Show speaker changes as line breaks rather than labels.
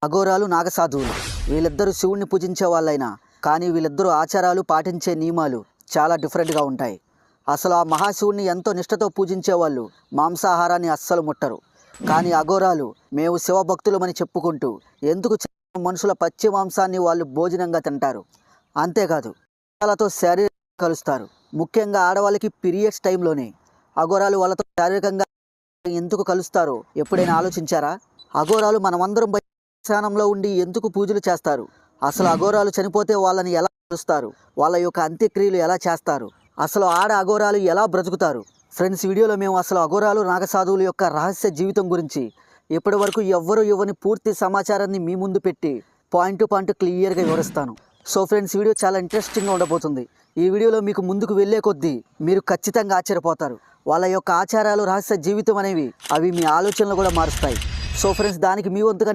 అఘోరాలు నాగసాధువులు వీళ్ళిద్దరూ శివుణ్ణి పూజించే వాళ్ళైనా కానీ వీళ్ళిద్దరూ ఆచారాలు పాటించే నియమాలు చాలా డిఫరెంట్గా ఉంటాయి. అసలు ఆ మహాశివుణ్ణి ఎంతో నిష్ఠతో పూజించే వాళ్ళు మాంసాహారాన్ని అస్సలు ముట్టరు. కానీ అఘోరాలు మేము శివభక్తులమని చెప్పుకుంటూ ఎందుకు మనుషుల పచ్చి మాంసాన్ని వాళ్ళు భోజనంగా తింటారు. అంతేకాదు వాళ్ళతో శారీరకంగా కలుస్తారు. ముఖ్యంగా ఆడవాళ్ళకి పీరియడ్స్ టైంలోనే అఘోరాలు వాళ్ళతో శారీరకంగా ఎందుకు కలుస్తారో ఎప్పుడైనా ఆలోచించారా? అఘోరాలు మనమందరం స్థానంలో ఉండి ఎందుకు పూజలు చేస్తారు? అసలు అఘోరాలు చనిపోతే వాళ్ళని ఎలా కలుస్తారు? వాళ్ళ యొక్క అంత్యక్రియలు ఎలా చేస్తారు? అసలు ఆడ అఘోరాలు ఎలా బ్రతుకుతారు? ఫ్రెండ్స్, వీడియోలో మేము అసలు అఘోరాలు నాగసాధువుల యొక్క రహస్య జీవితం గురించి ఇప్పటి వరకు ఎవ్వరూ ఇవ్వని పూర్తి సమాచారాన్ని మీ ముందు పెట్టి పాయింట్ టు పాయింట్ క్లియర్గా వివరిస్తాను. సో ఫ్రెండ్స్, వీడియో చాలా ఇంట్రెస్టింగ్గా ఉండబోతుంది. ఈ వీడియోలో మీకు ముందుకు వెళ్ళే కొద్దీ మీరు ఖచ్చితంగా ఆశ్చర్యపోతారు. వాళ్ళ యొక్క ఆచారాలు, రహస్య జీవితం అనేవి అవి మీ ఆలోచనలు కూడా మారుస్తాయి. సో ఫ్రెండ్స్, దానికి మీ వంతుగా